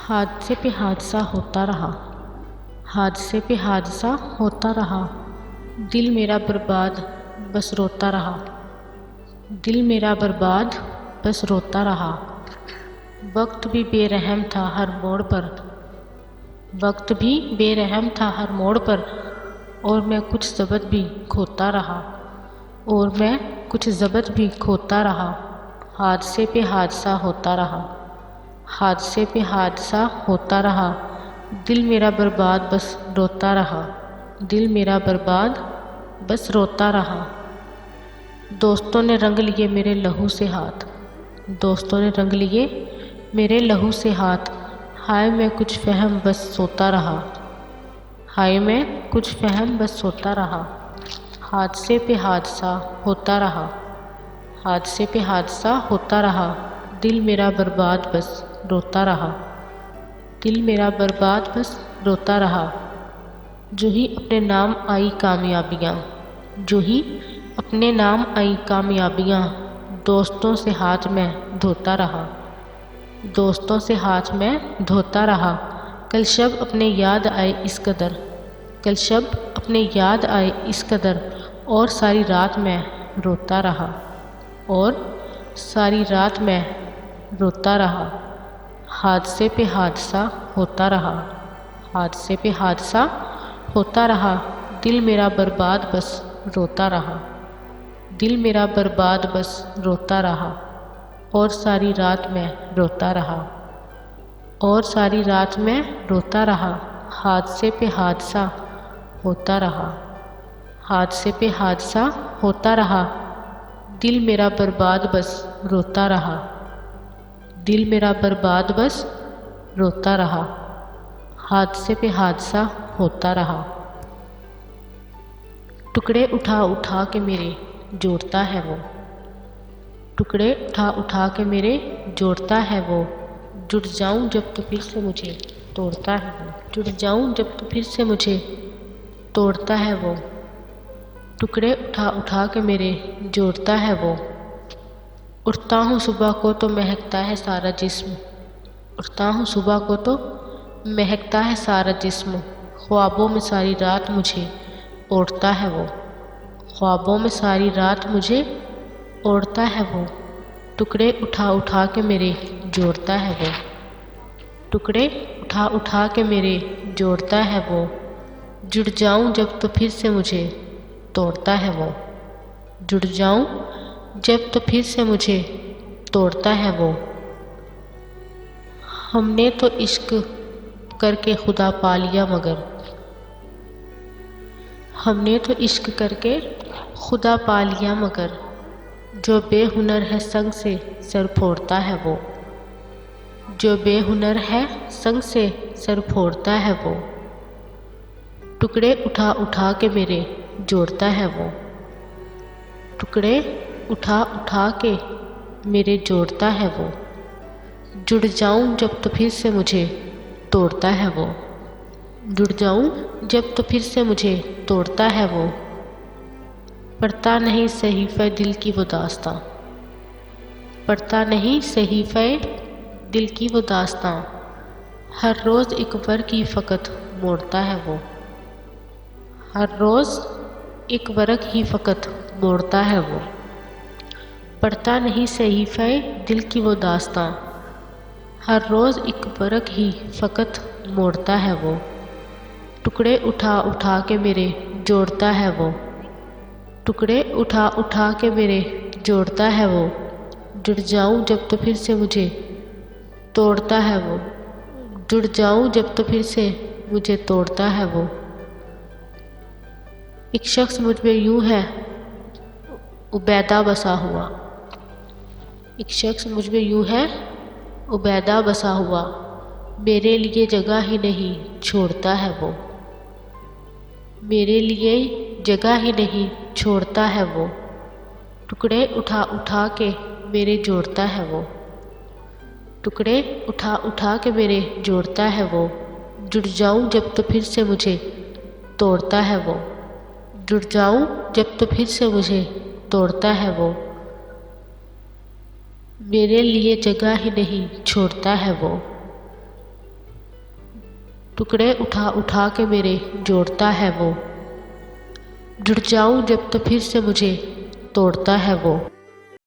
हादसे पे हादसा होता रहा, हादसे पे हादसा होता रहा। दिल मेरा बर्बाद बस रोता रहा, दिल मेरा बर्बाद बस रोता रहा। वक्त भी बेरहम था हर मोड़ पर, वक्त भी बेरहम था हर मोड़ पर। और मैं कुछ ज़बत भी खोता रहा, और मैं कुछ ज़बत भी खोता रहा। हादसे पे हादसा होता रहा, हादसे पे हादसा होता रहा। दिल मेरा बर्बाद बस रोता रहा, दिल मेरा बर्बाद बस रोता रहा। दोस्तों ने रंग लिए मेरे लहू से हाथ, दोस्तों ने रंग लिए मेरे लहू से हाथ। हाय मैं कुछ फहम बस सोता रहा, हाय मैं कुछ फहम बस सोता रहा। हादसे पे हादसा होता रहा, हादसे पे हादसा होता रहा। दिल मेरा बर्बाद बस रोता रहा, दिल मेरा बर्बाद बस रोता रहा। जो ही अपने नाम आई कामयाबियाँ, जो ही अपने नाम आई कामयाबियाँ। दोस्तों से हाथ में धोता रहा, दोस्तों से हाथ में धोता रहा। कल शब अपने याद आए इस कदर, कल शब अपने याद आए इस कदर। और सारी रात में रोता रहा, और सारी रात में रोता रहा। हादसे पे हादसा होता रहा, हादसे पे हादसा होता रहा। दिल मेरा बर्बाद बस रोता रहा, दिल मेरा बर्बाद बस रोता रहा। और सारी रात में रोता रहा, और सारी रात में रोता रहा। हादसे पे हादसा होता रहा, हादसे पे हादसा होता रहा। दिल मेरा बर्बाद बस रोता रहा, दिल मेरा बर्बाद बस रोता रहा। हादसे पे हादसा होता रहा। टुकड़े उठा उठा के मेरे जोड़ता है वो, टुकड़े उठा उठा के मेरे जोड़ता है वो। जुड़ जाऊं जब तो फिर से मुझे तोड़ता है वो, जुड़ जाऊं जब तो फिर से मुझे तोड़ता है वो। टुकड़े उठा उठा के मेरे जोड़ता है वो। उठता हूँ सुबह को तो महकता है सारा जिस्म, उठता हूँ सुबह को तो महकता है सारा जिस्म। ख्वाबों में सारी रात मुझे ओढ़ता है वो, ख्वाबों में सारी रात मुझे ओढ़ता है वो। टुकड़े उठा उठा के मेरे जोड़ता है वो, टुकड़े उठा उठा के मेरे जोड़ता है वो। जुड़ जाऊं जब तो फिर से मुझे तोड़ता है वो, जुड़ जाऊं जब तो फिर से मुझे तोड़ता है वो। हमने तो इश्क करके खुदा पा लिया मगर, हमने तो इश्क करके खुदा पा लिया मगर। जो बेहुनर है संग से सर फोड़ता है वो, जो बेहुनर है संग से सर फोड़ता है वो। टुकड़े उठा उठा के मेरे जोड़ता है वो, टुकड़े उठा उठा के मेरे जोड़ता है वो। जुड़ जाऊं जब तो फिर से मुझे तोड़ता है वो, जुड़ जाऊं जब तो फिर से मुझे तोड़ता है वो। पढ़ता नहीं सहीफ़े दिल की वो दास्तां, पढ़ता नहीं सहीफ़े दिल की वो दास्तां। हर रोज़ एक वर्क ही फ़कत मोड़ता है वो, हर रोज़ एक वर्क ही फ़कत मोड़ता है वो। पढ़ता नहीं सहीफ़े दिल की वो दास्तां, हर रोज़ एक वर्क ही फ़कत मोड़ता है वो। टुकड़े उठा उठा के मेरे जोड़ता है वो, टुकड़े उठा उठा के मेरे जोड़ता है वो। जुड़ जाऊं जब तो फिर से मुझे तोड़ता है वो, जुड़ जाऊं जब तो फिर से मुझे तोड़ता है वो। एक शख्स मुझ में यूं है उबैदा बसा हुआ, एक शख्स मुझ में यूं है उबैदा बसा हुआ। मेरे लिए जगह ही नहीं छोड़ता है वो, मेरे लिए जगह ही नहीं छोड़ता है वो। टुकड़े उठा उठा के मेरे जोड़ता है वो, टुकड़े उठा उठा के मेरे जोड़ता है वो। जुड़ जाऊं जब तो फिर से मुझे तोड़ता है वो, जुड़ जाऊं जब तो फिर से मुझे तोड़ता है वो। मेरे लिए जगह ही नहीं छोड़ता है वो। टुकड़े उठा उठा के मेरे जोड़ता है वो, जुड़ जाऊं जब तो फिर से मुझे तोड़ता है वो।